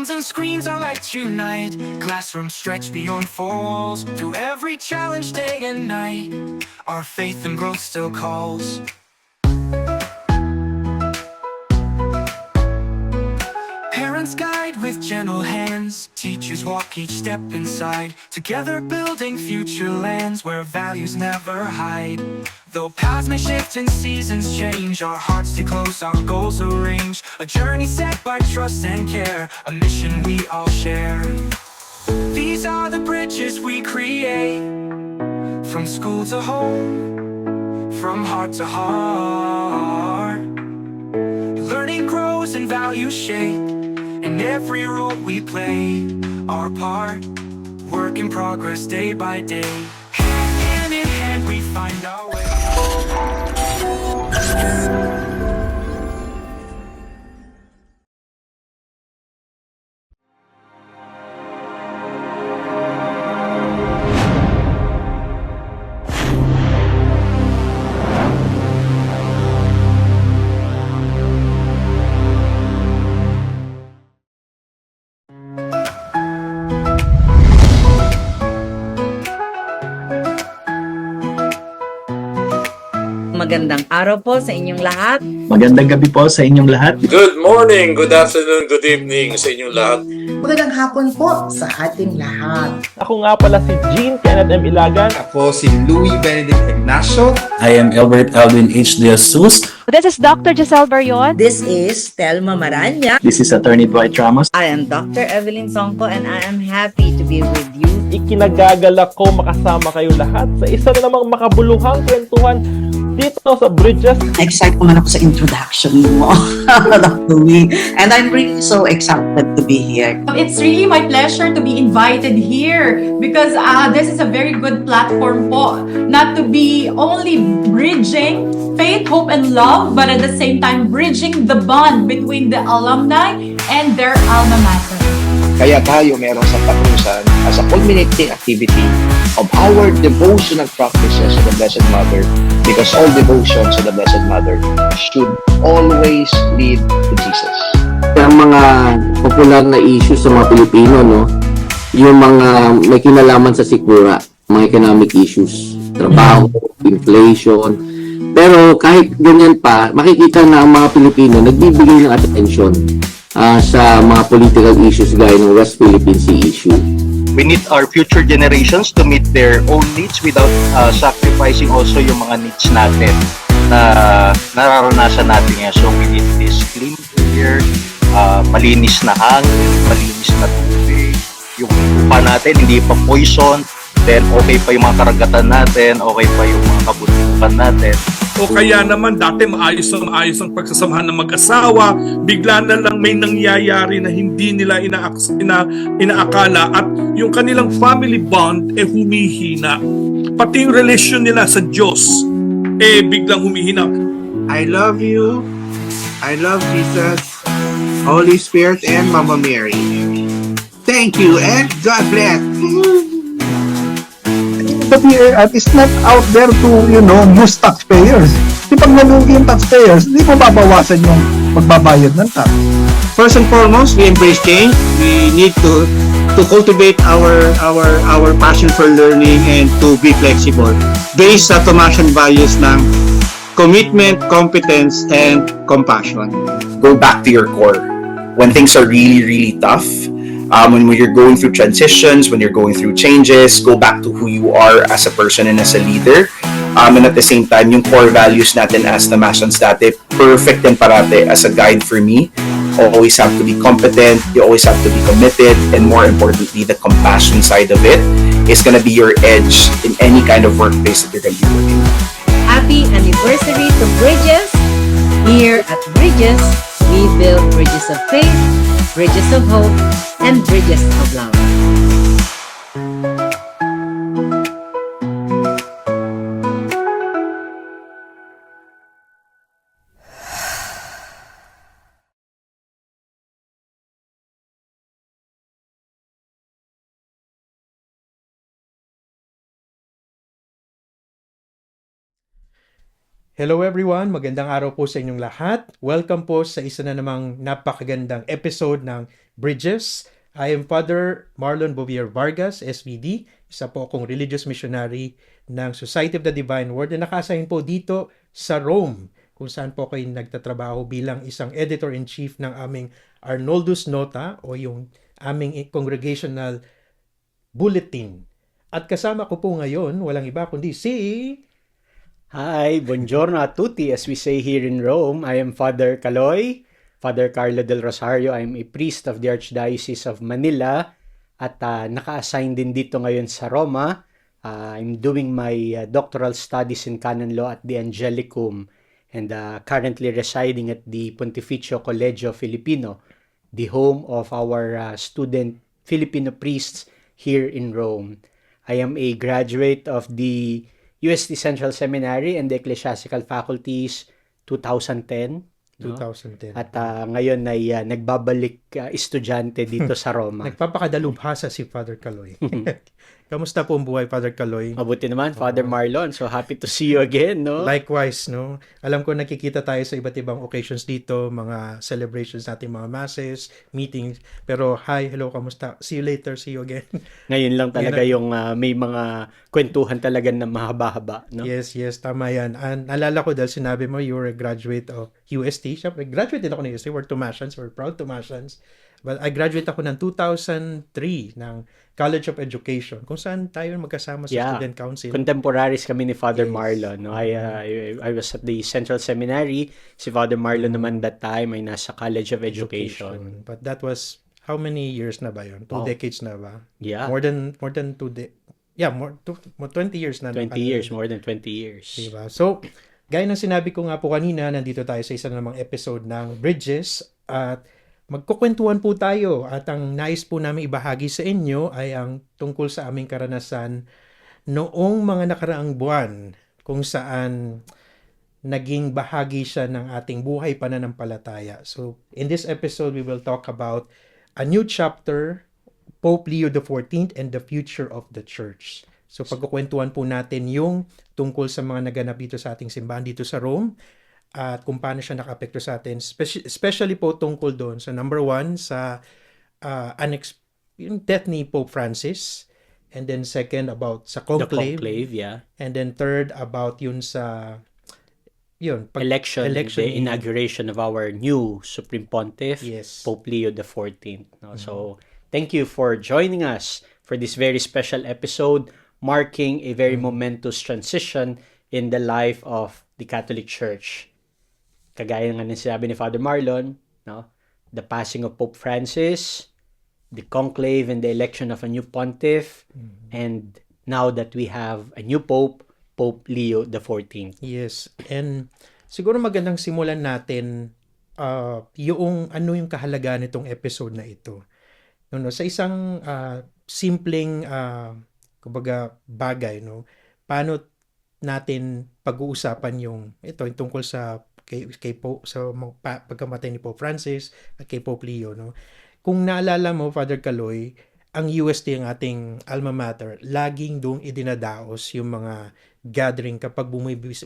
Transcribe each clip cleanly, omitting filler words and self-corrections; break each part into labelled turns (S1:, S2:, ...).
S1: Sounds and screams our lights unite. Classrooms stretch beyond four walls. Through every challenge day and night, our faith and growth still calls. Parents guide with gentle hands. Teachers walk each step inside. Together building future lands where values never hide. Though paths may shift and seasons change, our hearts stay close, our goals arrange. A journey set by trust and care, a mission we all share. These are the bridges we create, from school to home, from heart to heart. Learning grows and values shape, in every role we play our part. Work in progress day by day. Hand in hand we find our way.
S2: Magandang araw po sa inyong lahat.
S3: Magandang gabi po sa inyong lahat.
S4: Good morning, good afternoon, good evening sa inyong lahat.
S5: Magandang hapon po sa ating lahat.
S6: Ako nga pala si Jean Kenneth M. Ilagan.
S7: Ako si Louis Benedict Ignacio.
S3: I am Albert Alvin H. De Jesus.
S8: This is Dr. Giselle Barion.
S5: This is Telma Maranya.
S3: This is Attorney Dwight Ramos.
S2: I am Dr. Evelyn Songko and I am happy to be with you.
S6: Ikinagagalak ko makasama kayo lahat sa isa na namang makabuluhang kwentuhan dito sa Bridges.
S9: Excited naman ako sa introduction mo, Dr. Louie. And I'm really so excited to be here.
S8: It's really my pleasure to be invited here because this is a very good platform po, not to be only bridging faith, hope, and love, but at the same time bridging the bond between the alumni and their alma mater.
S10: Kaya tayo meron sa Patusan as a culminating activity of our devotional practices to the Blessed Mother, because all devotion to the Blessed Mother should always lead to Jesus.
S11: Ang mga popular na issues sa mga Pilipino, no? Yung mga may kinalaman sa sikmura, mga economic issues, trabaho, inflation. Pero kahit ganyan pa, makikita na ang mga Pilipino nagbibigay ng attention sa mga political issues gaya ng West Philippine Sea issue.
S10: We need our future generations to meet their own needs without sacrificing also yung mga needs natin na nararanasan natin ngayon. So we need this clean air, malinis na hangin, malinis na tubig, yung lupa natin hindi pa poison, then okay pa yung mga karagatan natin, okay pa yung mga kabundukan natin.
S4: O kaya naman dati maayos ang pagsasamahan ng mag-asawa, bigla na lang may nangyayari na hindi nila inaakala at yung kanilang family bond humihina. Pati yung relasyon nila sa Diyos biglang humihina.
S7: I love you. I love Jesus, Holy Spirit, and Mama Mary. Thank you and God bless.
S12: But it's not out there to, use taxpayers. Di pag nalugi yung taxpayers, di mo babawasan yung pagbabayad ng tax.
S7: First and foremost, we embrace change. We need to cultivate our passion for learning and to be flexible based sa Thomasian values ng commitment, competence, and compassion.
S10: Go back to your core. When things are really, really tough, when you're going through transitions, when you're going through changes, go back to who you are as a person and as a leader. And at the same time, yung core values natin as Thomasians dati, perfect and parate as a guide for me. Always have to be competent, you always have to be committed, and more importantly, the compassion side of it is gonna be your edge in any kind of workplace that you're gonna be working.
S2: Happy anniversary to Bridges! Here at Bridges, we build bridges of faith, bridges of hope, and bridges of love.
S13: Hello everyone, magandang araw po sa inyong lahat. Welcome po sa isa na namang napakagandang episode ng Bridges. I am Father Marlon Bouvier Vargas, SVD. Isa po akong religious missionary ng Society of the Divine Word na naka-assign po dito sa Rome, kung saan po kayo nagtatrabaho bilang isang editor-in-chief ng aming Arnoldus Nota o yung aming congregational bulletin. At kasama ko po ngayon, walang iba kundi si...
S14: Hi, buongiorno a tutti, as we say here in Rome. I am Father Caloy, Father Carlo del Rosario. I am a priest of the Archdiocese of Manila at naka-assign din dito ngayon sa Roma. I'm doing my doctoral studies in canon law at the Angelicum and currently residing at the Pontificio Collegio Filipino, the home of our student Filipino priests here in Rome. I am a graduate of the UST Central Seminary and the Ecclesiastical Faculties 2010.
S13: 2010.
S14: At ngayon ay nagbabalik estudyante dito sa Roma.
S13: Nagpapakadalubhasa si Father Caloy. Kamusta po ang buhay, Father Caloy?
S14: Mabuti naman, Father Marlon. So happy to see you again, no?
S13: Likewise, no? Alam ko nakikita tayo sa iba't ibang occasions dito, mga celebrations natin, mga masses, meetings. Pero hi, hello, kamusta? See you later, see you again.
S14: Ngayon lang talaga yung may mga kwentuhan talaga na mahaba-haba, no?
S13: Yes, tama yan. And naalala ko dahil sinabi mo, you were a graduate of UST. Siyempre, graduate din ako ng UST. We're Tomasians, we're proud Tomasians. But I graduate ako ng 2003 ng College of Education, kung saan tayo magkasama sa Student Council.
S14: Contemporaries kami ni Father Marlon. No? I was at the Central Seminary. Si Father Marlon naman that time ay nasa College of Education.
S13: But that was, how many years na ba yun? 2 decades na ba?
S14: Yeah.
S13: More than 2 20 years na.
S14: 20 years, more than 20 years.
S13: Diba? So, gaya ng sinabi ko nga po kanina, nandito tayo sa isa namang episode ng Bridges at magkukwentuhan po tayo at ang nais po namin ibahagi sa inyo ay ang tungkol sa aming karanasan noong mga nakaraang buwan kung saan naging bahagi siya ng ating buhay pananampalataya. So, in this episode, we will talk about a new chapter, Pope Leo XIV and the future of the Church. So, pagkukwentuhan po natin yung tungkol sa mga naganap dito sa ating simbahan dito sa Rome at kung paano siya naka-apekto sa atin, especially po tungkol doon sa number 1 sa yung death ni Pope Francis, and then second about sa conclave,
S14: The conclave, yeah.
S13: And then third about yun sa
S14: election, the inauguration of our new Supreme Pontiff,
S13: yes,
S14: Pope Leo XIV. No? So thank you for joining us for this very special episode marking a very momentous transition in the life of the Catholic Church. Kagaya nga ng sinabi ni Father Marlon, no? The passing of Pope Francis, the conclave and the election of a new pontiff, and now that we have a new pope, Pope Leo XIV.
S13: Yes, and siguro magandang simulan natin yung kahalagahan nitong episode na ito. No, sa isang simpleng kumbaga bagay, no? Paano natin pag-uusapan yung tungkol sa kay Pope, sa pagkamatay ni Pope Francis at kay Pope Leo, no? Kung naalala mo, Father Caloy, ang UST, ang ating alma mater, laging doong idinadaos yung mga gathering kapag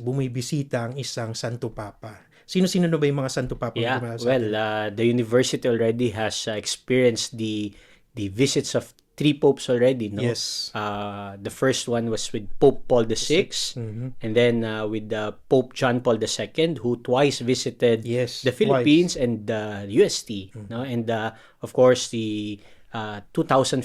S13: bumibisita ang isang Santo Papa. Sino-sino na ba yung mga Santo Papa?
S14: Yeah, well, the university already has experienced the visits of 3 popes already, no?
S13: Yes.
S14: The first one was with Pope Paul VI, and then with Pope John Paul II, who twice visited the Philippines and the UST, no? And of course the 2015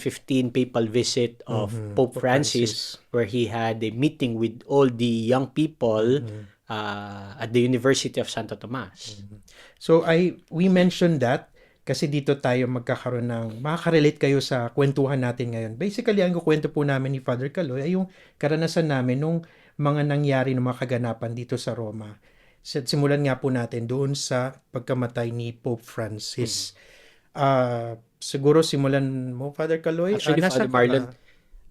S14: papal visit of Pope Francis, where he had a meeting with all the young people at the University of Santo Tomas.
S13: So we mentioned that kasi dito tayo magkakaroon ng, makaka-relate kayo sa kwentuhan natin ngayon. Basically, ang kukwento po namin ni Father Caloy ay yung karanasan namin nung mga nangyari ng mga kaganapan dito sa Roma. Simulan nga po natin doon sa pagkamatay ni Pope Francis. Siguro simulan mo, Father Caloy?
S14: Actually, Father Marlon,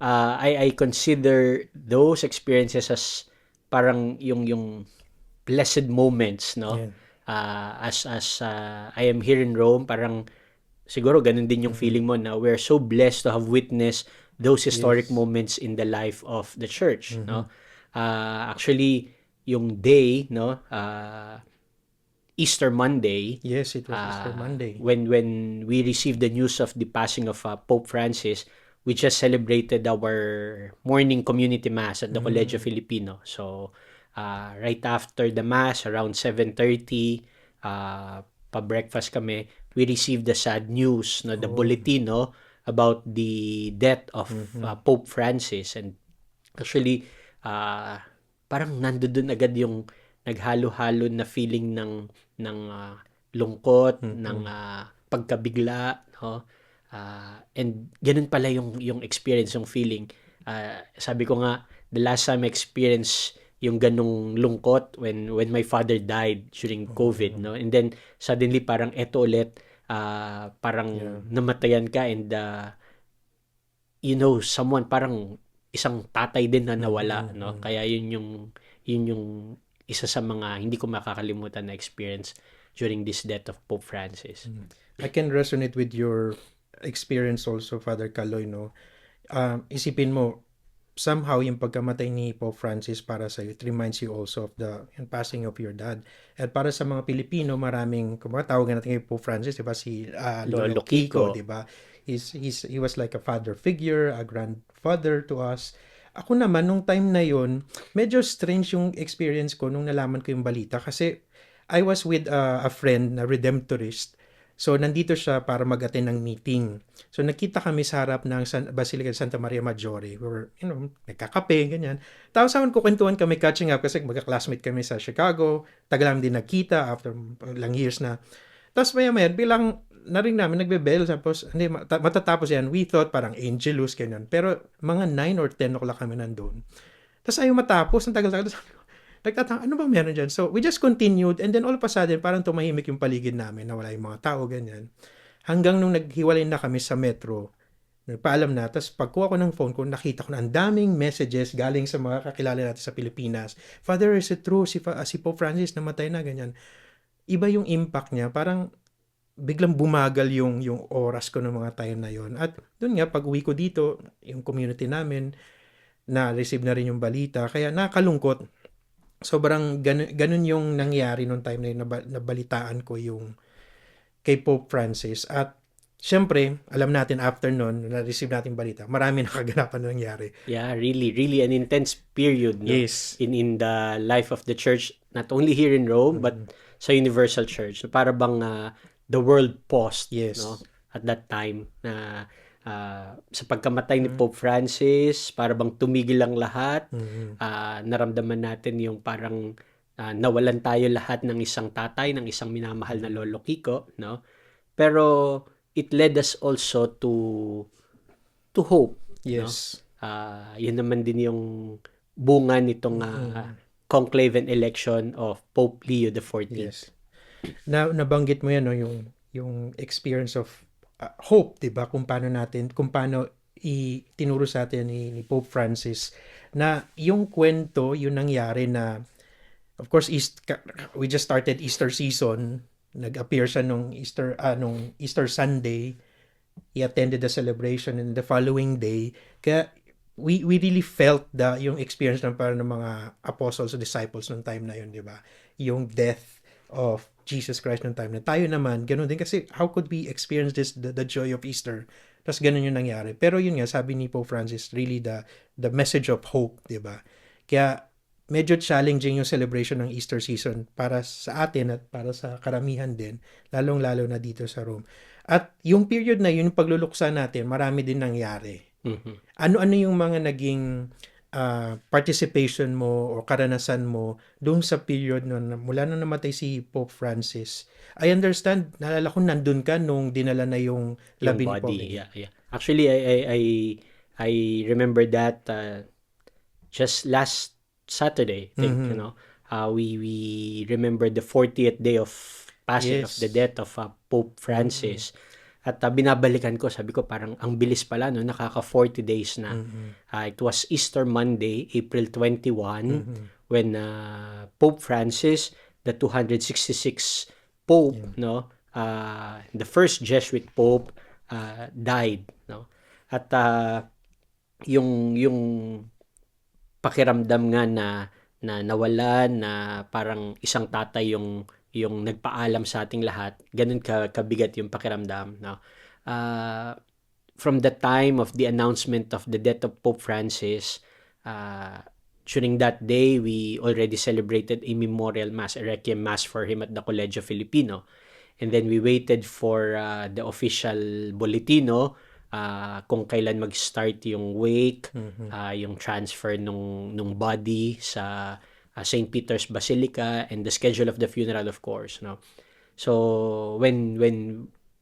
S14: I consider those experiences as parang yung blessed moments, no?
S13: Yeah.
S14: As I am here in Rome, parang siguro ganun din yung feeling mo na we're so blessed to have witnessed those historic moments in the life of the church, no? Actually, yung day, no, Easter Monday.
S13: Yes, it was Easter Monday.
S14: When we received the news of the passing of Pope Francis, we just celebrated our morning community mass at the Colegio Filipino. So right after the mass, around 7:30, pa-breakfast kami, we received the sad news, no, the bulletin, no, about the death of Pope Francis. And actually, parang nandoon agad yung naghalo-halo na feeling ng lungkot, ng pagkabigla, no? And ganun pala yung experience, yung feeling. Sabi ko nga, the last time I experienced yung ganung lungkot when my father died during COVID, no? And then suddenly parang eto ulit, parang namatayan ka, and someone, parang isang tatay din na nawala, no? Kaya yun yung isa sa mga hindi ko makakalimutan na experience during this death of Pope Francis.
S13: I can resonate with your experience also, Father Kaloy, no? Isipin mo, somehow yung pagkamatay ni Pope Francis para sa it reminds you also of the passing of your dad. At para sa mga Pilipino, maraming, tawagan natin kay Pope Francis, diba, si Lolo Kiko, diba? He was like a father figure, a grandfather to us. Ako naman, nung time na yon, medyo strange yung experience ko nung nalaman ko yung balita, kasi I was with a friend na Redemptorist. So, nandito siya para mag-attend ng meeting. So, nakita kami sa harap ng Basilica de Santa Maria Maggiore. We were, nagkakape, ganyan. Tapos, kukwentuhan kami, catching up, kasi magka-classmate kami sa Chicago. Tagal namin din nagkita after lang years na. Tapos, maya-maya, bilang narinig namin, nagbe-bell, tapos, hindi, matatapos yan. We thought parang Angelus, ganyan. Pero, mga 9 or 10 o'clock kami nandun. Tapos, ayaw matapos, ang tagal-tagal. Nagtatanga, ano ba meron dyan? So, we just continued, and then all of a sudden, parang tumahimik yung paligid namin, nawala yung mga tao, ganyan. Hanggang nung naghiwalay na kami sa metro, nagpaalam na, tapos pagkuha ko ng phone ko, nakita ko na ang daming messages galing sa mga kakilala natin sa Pilipinas. Father, is it true? Si Pope Francis namatay na, ganyan. Iba yung impact niya, parang biglang bumagal yung oras ko ng mga time na yon. At dun nga, pag uwi ko dito, yung community namin, na-receive na rin yung balita, kaya nakalungkot. Sobrang ganun yung nangyari nung time na yun, nabalitaan ko yung kay Pope Francis. At syempre, alam natin after nun, na-receive natin balita, marami na kaganapan na nangyari.
S14: Yeah, really an intense period, no?
S13: Yes.
S14: In the life of the church, not only here in Rome, but sa Universal Church. So, para bang the world paused,
S13: yes,
S14: no? At that time, na sa pagkamatay ni Pope Francis, para bang tumigil ang lahat. Naramdaman natin yung parang nawalan tayo lahat ng isang tatay, ng isang minamahal na Lolo Kiko, no? Pero it led us also to hope.
S13: Yes.
S14: No? Yun naman din yung bunga nitong conclave and election of Pope Leo XIV.
S13: Yes. Nabanggit mo yan, no, yung experience of hope, 'di ba? Kung paano itinuro sa atin ni Pope Francis na yung kwento, yung nangyari na, of course, we just started Easter season. Nag-appear siya nung Easter Sunday. He attended the celebration in the following day. Kaya we really felt yung experience ng para ng mga apostles o disciples nung time na yun, 'di ba? Yung death of Jesus Christ nung time na tayo naman, ganun din, kasi how could we experience this, the joy of Easter? Tapos ganun yung nangyari. Pero yun nga, sabi ni Pope Francis, really the message of hope, di ba? Kaya medyo challenging yung celebration ng Easter season para sa atin at para sa karamihan din, lalong-lalo na dito sa Rome. At yung period na yun, yung pagluluksa natin, marami din nangyari. Ano-ano yung mga naging participation mo o karanasan mo doon sa period mula nung namatay si Pope Francis? I understand, naalala ko nandun ka nung dinala na yung labi ni Pope.
S14: Yeah. Actually, I remember that just last Saturday, I think, we remember the 40th day of passing, of the death of Pope Francis. At binabalikan ko, sabi ko parang ang bilis pala, no? Nakaka 40 days na. It was Easter Monday, April 21, when Pope Francis, the 266 Pope, no, the first Jesuit Pope, died, no. At yung pakiramdam nga na nawalan, na parang isang tatay yung nagpaalam sa ating lahat. Ganun kabigat yung pakiramdam, no? From the time of the announcement of the death of Pope Francis, during that day, we already celebrated a memorial mass, a requiem mass for him at the Colegio Filipino. And then we waited for the official boletino, kung kailan mag-start yung wake, yung transfer nung body sa St. Peter's Basilica, and the schedule of the funeral, of course, no? So when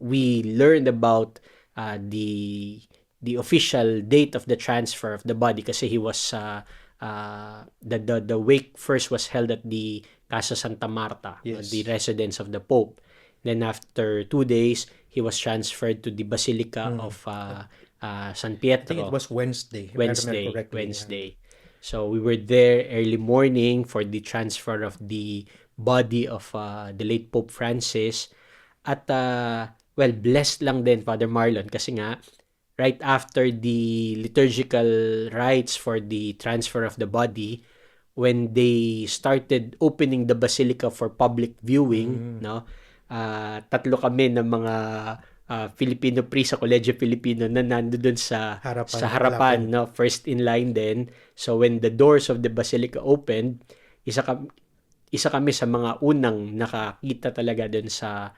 S14: we learned about the official date of the transfer of the body, kasi he was the wake first was held at the Casa Santa Marta, the residence of the Pope. Then after 2 days, he was transferred to the Basilica of San Pietro.
S13: I think it was Wednesday. if I remember correctly.
S14: Wednesday. So we were there early morning for the transfer of the body of the late Pope Francis. At well, blessed lang din, Father Marlon, kasi nga right after the liturgical rites for the transfer of the body, when they started opening the basilica for public viewing, no, tatlo kami ng mga Filipino priest sa Colegio Filipino na nandoon sa harapan, no, first in line din. So when the doors of the basilica opened, isa kami sa mga unang nakakita talaga doon sa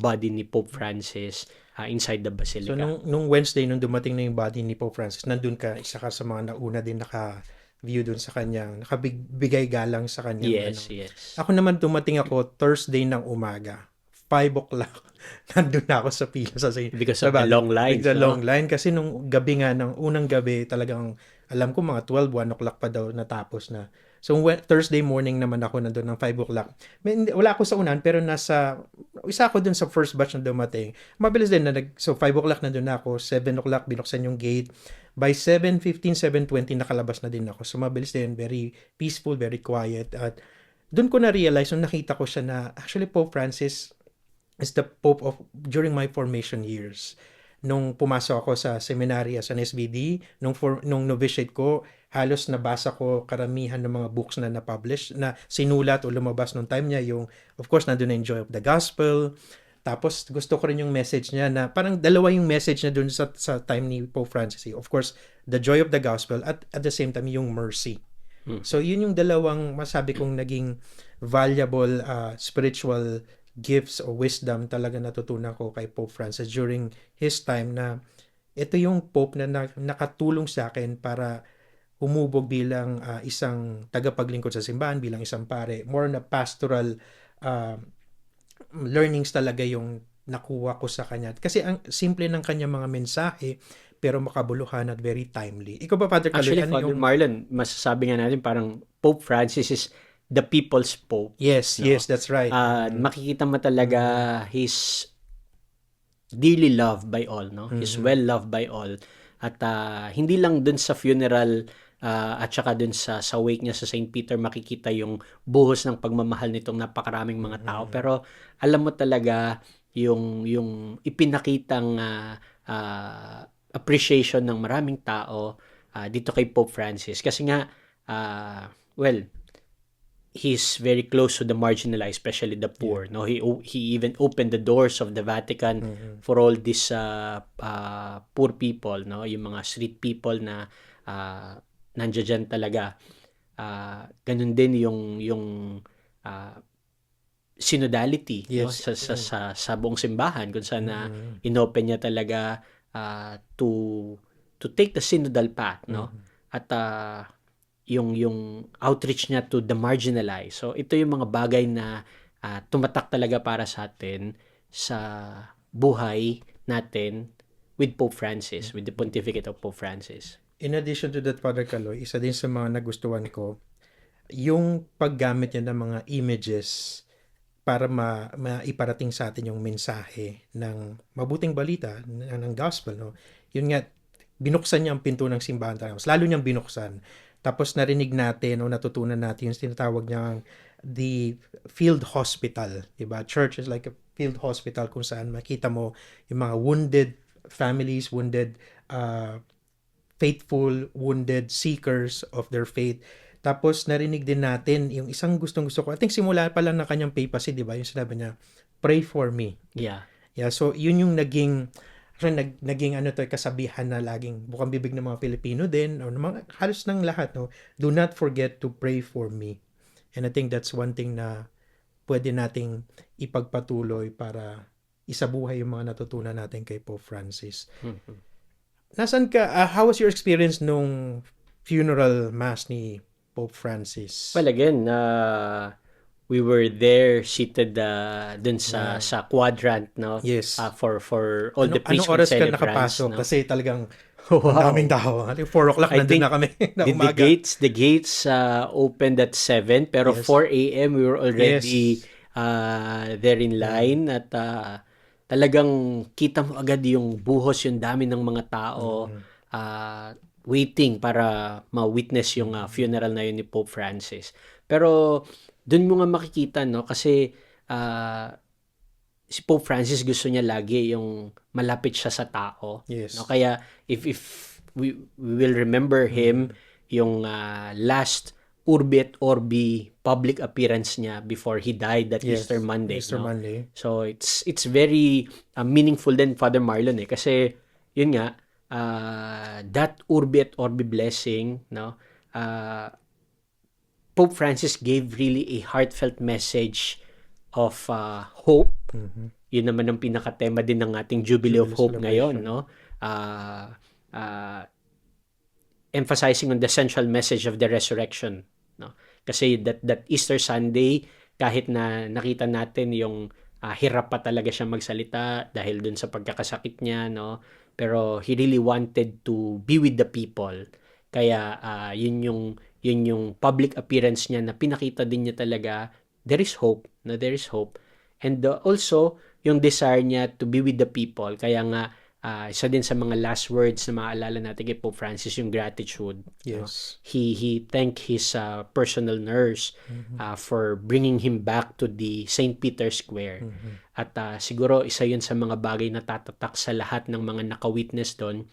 S14: body ni Pope Francis inside the basilica.
S13: So nung Wednesday, nung dumating na yung body ni Pope Francis, nandun ka, isa ka sa mga nauna din naka-view dun sa kanyang, nakabigay galang sa kanyang.
S14: Yes, yes.
S13: Ako naman dumating ako Thursday ng umaga, 5 o'clock. Nandun na ako sa pila sa
S14: because of the long line.
S13: The long line, kasi nung gabi nga, ng unang gabi, talagang alam ko mga 12, 1 o'clock pa daw natapos na. So Thursday morning naman ako nandun ng 5 o'clock. Wala ako sa unan, pero isa ako dun sa first batch na dumating. Mabilis din so 5 o'clock nandun na ako, 7 o'clock binuksan yung gate. By 7:15, 7:20 nakalabas na din ako. So mabilis din, very peaceful, very quiet. At dun ko na-realize, nung nakita ko siya na actually Pope Francis is the Pope of during my formation years. Nung pumasok ako sa seminary as an SBD, nung novitiate ko, halos nabasa ko karamihan ng mga books na na-publish, na sinulat o lumabas nung time niya. Yung, of course, nandun na yung Joy of the Gospel. Tapos, gusto ko rin yung message niya na parang dalawa yung message niya dun sa time ni Pope Francis. Of course, the Joy of the Gospel at the same time, yung mercy. So, yun yung dalawang masabi kong naging valuable spiritual gifts o wisdom talaga natutunan ko kay Pope Francis during his time, na ito yung Pope na nakatulong sa akin para humubog bilang isang tagapaglingkod sa simbahan, bilang isang pare. More na pastoral learnings talaga yung nakuha ko sa kanya. Kasi ang simple ng kanya mga mensahe, pero makabuluhan at very timely. Ikaw ba, Father Kaloy?
S14: Actually, Father Marlon, masasabi nga natin parang Pope Francis is the people's Pope.
S13: Yes, no? Yes, that's right.
S14: Makikita mo talaga he's dearly loved by all, no? He's well loved by all. At hindi lang dun sa funeral at saka dun sa wake niya sa St. Peter makikita yung buhos ng pagmamahal nitong napakaraming mga tao. Pero alam mo talaga yung ipinakitang appreciation ng maraming tao dito kay Pope Francis. Kasi nga, well, he's very close to the marginalized, especially the poor. No, he even opened the doors of the Vatican for all these poor people, no, yung mga street people na nandiyan talaga. Ganun din yung synodality, yes, no, sa buong simbahan, kung saan inopen niya talaga to take the synodal path, no, at yung outreach niya to the marginalized. So ito yung mga bagay na tumatak talaga para sa atin sa buhay natin with Pope Francis, with the pontificate of Pope Francis.
S13: In addition to that, Father Kaloy, isa din sa mga nagustuhan ko, yung paggamit niya ng mga images para maiparating sa atin yung mensahe ng mabuting balita, ng gospel. No? Yun nga, binuksan niya ang pinto ng simbahan. Lalo niyang binuksan. Tapos narinig natin o natutunan natin yung tinatawag niyang the field hospital. Diba? Church is like a field hospital kung saan makita mo yung mga wounded families, wounded faithful, wounded seekers of their faith Tapos narinig din natin yung isang gustong-gusto ko. I think simula pa lang ng kanyang papacy, di ba? Yung sinabi niya, pray for me.
S14: Yeah.
S13: Yeah, so yun yung naging naging ano to, kasabihan na laging bukang bibig ng mga Pilipino din, o ng mga halos ng lahat, no? Do not forget to pray for me. And I think that's one thing na pwede nating ipagpatuloy para isabuhay yung mga natutunan natin kay Pope Francis. Nasaan ka? How was your experience nung funeral mass ni Pope Francis?
S14: Well, again, we were there seated dun sa quadrant, no?
S13: Yes.
S14: For all the priest
S13: anong oras ka
S14: celebrants,
S13: nakapasok?
S14: no?
S13: Kasi talagang
S14: Wow.
S13: ang daming tao. 4 o'clock
S14: I
S13: nandun
S14: think
S13: na kami na
S14: the
S13: umaga.
S14: gates opened at 7, pero
S13: Yes.
S14: 4 a.m. we were already there in line, at talagang kita mo agad yung buhos, yung dami ng mga tao waiting para ma-witness yung funeral na yun ni Pope Francis. Pero dun mo nga makikita, no, kasi si Pope Francis gusto niya lagi yung malapit siya sa tao.
S13: Yes.
S14: No? Kaya if we will remember him, yung last Urbi et Orbi public appearance niya before he died that
S13: Yes,
S14: Easter Monday.
S13: Easter
S14: no?
S13: Monday.
S14: So it's very meaningful din, Father Marlon, kasi yun nga, that Urbi et Orbi blessing, no, Pope Francis gave really a heartfelt message of hope. Yun naman ang pinaka-tema din ng ating Jubilee of Hope ngayon, no? Emphasizing on the central message of the resurrection, no? Kasi that Easter Sunday, kahit na nakita natin yung hirap pa talaga siya magsalita dahil dun sa pagkakasakit niya, no? Pero he really wanted to be with the people. Kaya yun yung public appearance niya na pinakita din niya talaga there is hope, no? There is hope. And also yung desire niya to be with the people. Kaya nga isa din sa mga last words na maaalala natin kay Pope Francis, yung gratitude.
S13: Yes.
S14: No? He thanked his personal nurse for bringing him back to the St. Peter's Square. At siguro isa yun sa mga bagay na tatatak sa lahat ng mga nakawitness doon.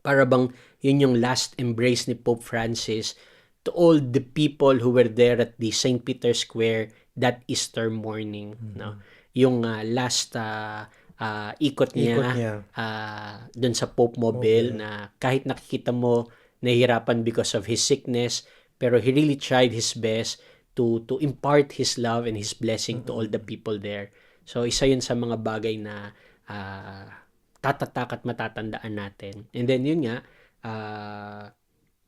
S14: Para bang yun yung last embrace ni Pope Francis to all the people who were there at the St. Peter's Square that Easter morning. No? Yung last ikot niya, dun sa Pope Mobile, na kahit nakikita mo nahihirapan because of his sickness, pero he really tried his best to impart his love and his blessing to all the people there. So isa yun sa mga bagay na tatatak at matatandaan natin. And then yun nga,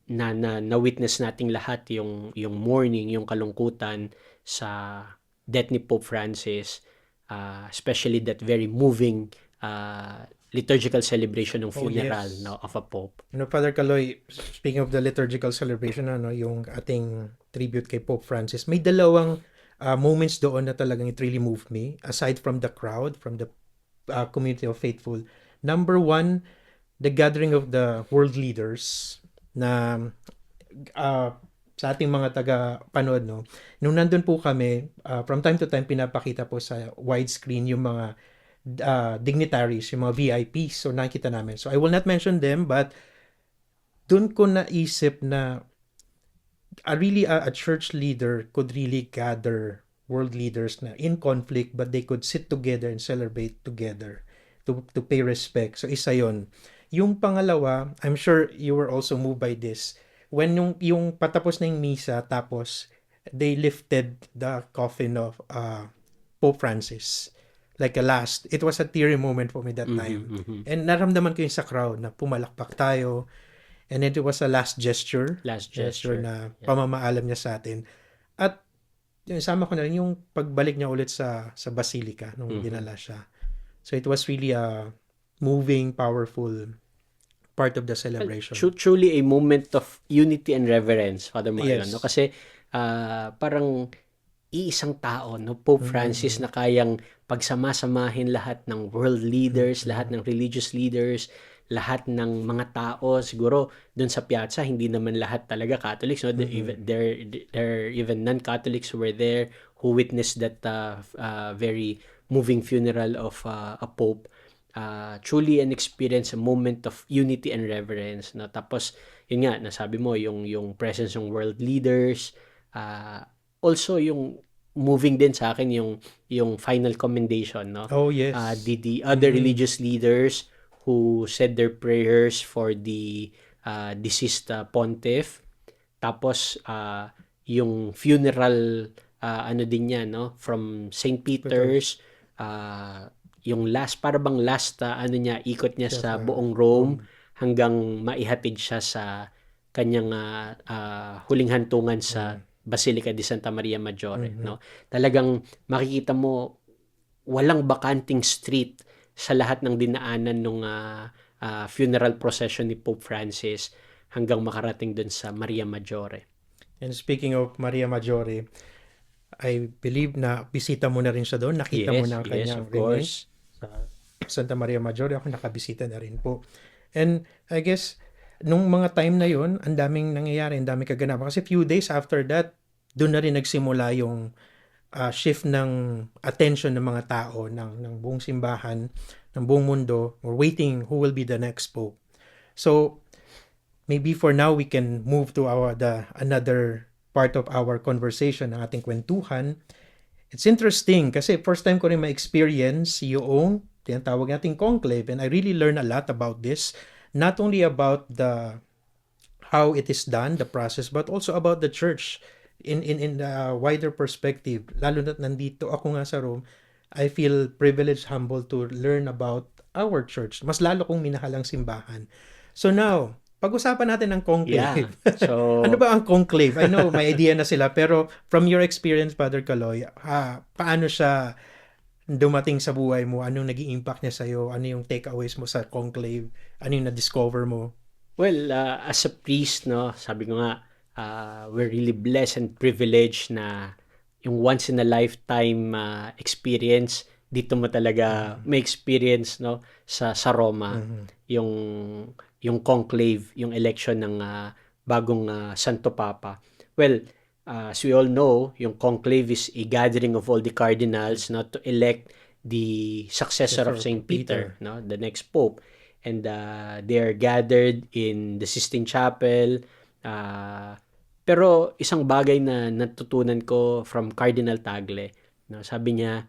S14: na witness nating lahat yung mourning, yung kalungkutan sa death ni Pope Francis, especially that very moving liturgical celebration ng funeral of a pope.
S13: Father Kaloy, speaking of the liturgical celebration, yung ating tribute kay Pope Francis, may dalawang moments doon na talagang it really moved me, aside from the crowd, from the community of faithful. Number one, the gathering of the world leaders na sa ating mga taga-panood, no? Nung nandun po kami, from time to time, pinapakita po sa widescreen yung mga dignitaries, yung mga VIPs. So, nakita namin. So, I will not mention them, but dun ko naisip na a church leader could really gather world leaders na in conflict, but they could sit together and celebrate together to pay respect. So, isa yon. Yung pangalawa, I'm sure you were also moved by this. When yung patapos na yung misa, tapos they lifted the coffin of Pope Francis. Like it was a teary moment for me that time. And naramdaman ko yung sa crowd na pumalakpak tayo. And it was a last gesture. Na pamamaalam niya sa atin. At yung sama ko na rin yung pagbalik niya ulit sa Basilica nung dinala siya. So it was really a moving, powerful part of the celebration.
S14: Truly a moment of unity and reverence, Father Marlon.
S13: Yes.
S14: No? Kasi parang iisang tao, no? Pope Francis, na kayang pagsama-samahin lahat ng world leaders, lahat ng religious leaders, lahat ng mga tao. Siguro doon sa piazza, hindi naman lahat talaga Catholics. No? There even non-Catholics who were there who witnessed that very moving funeral of a Pope. truly an experience, a moment of unity and reverence, no? Tapos yun nga, nasabi mo yung presence ng world leaders, also yung moving din sa akin yung final commendation, no?
S13: Oh, yes.
S14: The other religious leaders who said their prayers for the deceased pontiff. Tapos yung funeral ano din niya, no, from St. Peter's, yung last ano niya, ikot niya sa buong Rome hanggang maihatid siya sa kanyang huling hantungan sa Basilica di Santa Maria Maggiore, no. Talagang makikita mo walang bakanting street sa lahat ng dinaanan nung funeral procession ni Pope Francis hanggang makarating dun sa Maria Maggiore.
S13: And speaking of Maria Maggiore, I believe na bisita mo na rin siya doon. Nakita mo na ang kanyang
S14: of course.
S13: sa Santa Maria Maggiore. Ako nakabisita na rin po. And I guess, nung mga time na yon, ang daming nangyayari, ang daming kaganapan. Kasi few days after that, doon na rin nagsimula yung shift ng attention ng mga tao, ng buong simbahan, ng buong mundo. We're waiting who will be the next pope. So, maybe for now, we can move to another part of our conversation, ng ating kwentuhan. It's interesting kasi first time ko rin ma-experience yung tinatawag nating conclave, and I really learned a lot about this, not only about how it is done, the process, but also about the church in the wider perspective. Lalo na nandito ako nga sa Rome, I feel privileged, humble to learn about our church. Mas lalo kong minahal ang simbahan. So now, pag-usapan natin ang conclave.
S14: Yeah. So,
S13: ano ba ang conclave? I know, may idea na sila, pero from your experience, Father Caloy, paano siya dumating sa buhay mo? Anong naging impact niya sa'yo? Ano yung takeaways mo sa conclave? Ano yung na-discover mo?
S14: Well, as a priest, no, sabi ko nga, we're really blessed and privileged na yung once in a lifetime experience, dito mo talaga may experience, no, sa Roma, yung conclave, yung election ng bagong Santo Papa. Well, as we all know, yung conclave is a gathering of all the cardinals, no, to elect the successor of St. Peter, no, the next pope. And they are gathered in the Sistine Chapel. Pero isang bagay na natutunan ko from Cardinal Tagle, no, sabi niya,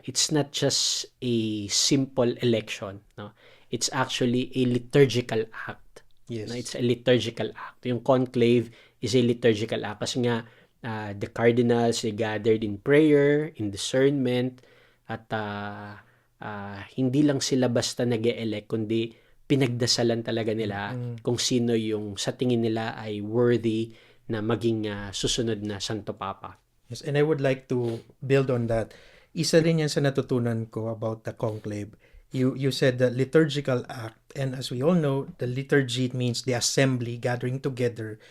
S14: it's not just a simple election, no. It's actually a liturgical act.
S13: Yes.
S14: No, it's a liturgical act. Yung conclave is a liturgical act kasi nga the cardinals, they gathered in prayer, in discernment, at hindi lang sila basta nag-e-elect, kundi pinagdasalan talaga nila kung sino yung sa tingin nila ay worthy na maging susunod na Santo Papa.
S13: Yes, and I would like to build on that. Isa rin yan sa natutunan ko about the conclave. You said the liturgical act, and as we all know, the liturgy means the assembly, gathering together.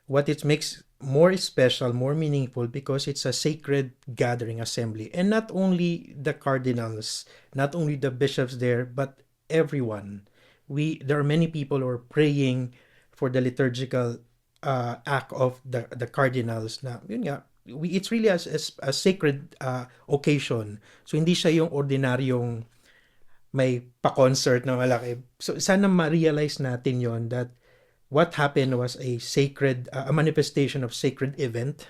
S13: What it makes more special, more meaningful, because it's a sacred gathering assembly. And not only the cardinals, not only the bishops there, but everyone. There are many people who are praying for the liturgical act of the cardinals. Na, yun nga, it's really a sacred occasion. So hindi siya yung ordinaryong may pa-concert na malaki. So sana ma-realize natin yon, that what happened was a sacred, a manifestation of sacred event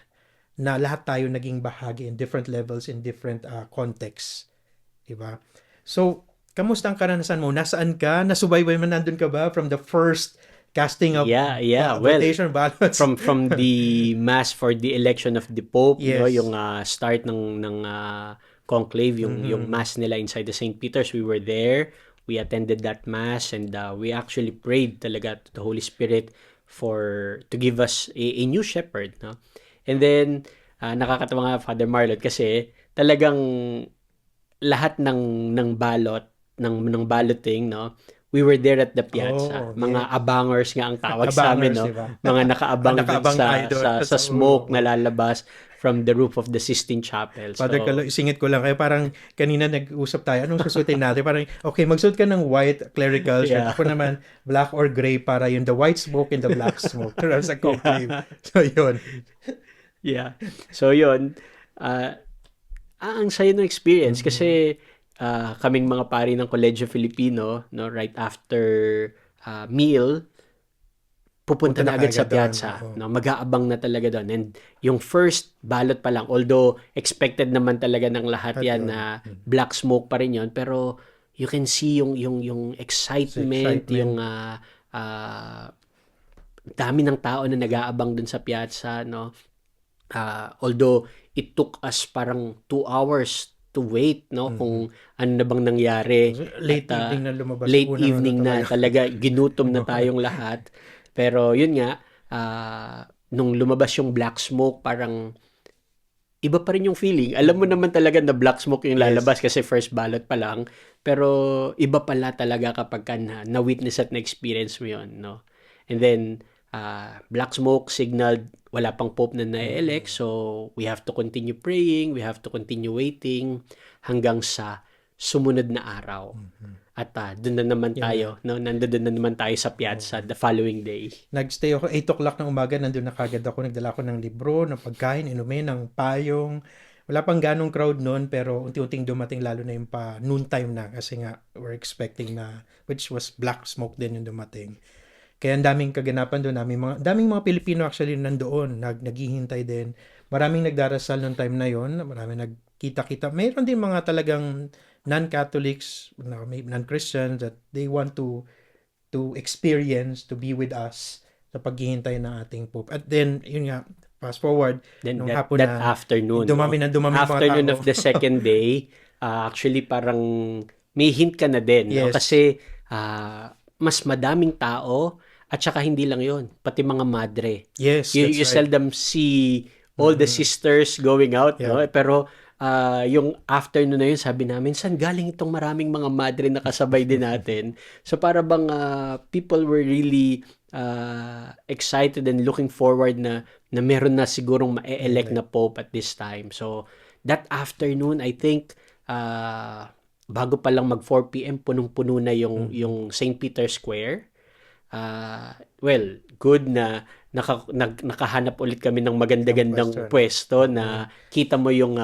S13: na lahat tayo naging bahagi in different levels, in different contexts. Diba? So, kamusta ang karanasan mo? Nasaan ka? Nasubaybay man, nandun ka ba from the first casting of votation ballots?
S14: From the mass for the election of the Pope,
S13: yes,
S14: no, yung start ng conclave, yung mass nila inside the St. Peter's, we were there. We attended that mass, and we actually prayed talaga to the Holy Spirit to give us a new shepherd, no? And then nakakatawa nga, Father Marlon, kasi talagang lahat ng ballot ng balloting, no, we were there at the piazza. Mga abangers nga ang tawag sa amin, no?
S13: Diba?
S14: Mga nakaabang sa smoke na lalabas from the roof of the Sistine Chapel.
S13: Father Caloy, isingit ko lang. Kaya parang kanina nag-usap tayo. Anong susutin natin? Parang, okay, magsuot ka ng white clerical shirt.
S14: Yeah.
S13: Ako naman, black or gray para yung the white smoke and the black smoke. Pero sa conclave. So, yun.
S14: Yeah. So, yun. Ang saya ng experience kasi kaming mga pari ng Kolegyo Filipino, no, right after meal, pupunta na agad sa piazza, no, mag-aabang na talaga doon. And yung first ballot pa lang, although expected naman talaga ng lahat yan na black smoke pa rin yon, pero you can see yung excitement, yung dami ng tao na nag-aabang dun sa piazza, no. Although it took us parang 2 hours to wait, no, kung ano na bang nangyari.
S13: Late evening na lumabas.
S14: Late evening na talaga, ginutom na tayong lahat. Pero yun nga, nung lumabas yung black smoke, parang iba pa rin yung feeling. Alam mo naman talaga na black smoke yung lalabas kasi first ballot pa lang. Pero iba pala talaga kapag na-witness at na-experience mo yun, no? And then, black smoke signaled wala pang pope na na-elect, so we have to continue praying, we have to continue waiting hanggang sa sumunod na araw. At doon na naman tayo, no? Nandoon na naman tayo sa piazza the following day.
S13: Nagstay ako 8 o'clock ng umaga, nandun na kagad ako, nagdala ako ng libro, ng pagkain, inumin, ng payong. Wala pang ganong crowd noon, pero unti-unting dumating, lalo na yung pa noontime na, kasi nga we're expecting na, which was black smoke din yung dumating. Kaya ang daming kaganapan doon, daming mga Pilipino actually nandoon, naghihintay din. Maraming nagdarasal noong time na yon, maraming nagkita-kita. Mayroon din mga talagang non-Catholics, non-Christians that they want to experience, to be with us sa paghihintay ng ating Pope. At then, yun nga, fast forward,
S14: then
S13: nung
S14: that,
S13: hapon
S14: that
S13: na,
S14: afternoon,
S13: dumami
S14: afternoon
S13: mga tao.
S14: of the second day, actually parang may hint ka na din, no?
S13: Yes.
S14: Kasi mas madaming tao, at saka hindi lang yon, pati mga madre.
S13: Yes,
S14: You
S13: that's right.
S14: seldom see all the sisters going out, no? Pero yung afternoon na yun, sabi namin, saan galing itong maraming mga madre na kasabay din natin? So para bang people were really excited and looking forward na meron na sigurong ma-elect na pope at this time. So that afternoon, I think bago pa lang mag 4 p.m. punong-puno na yung St. Peter's Square. Well, good na nakahanap ulit kami ng maganda-gandang pwesto na kita mo yung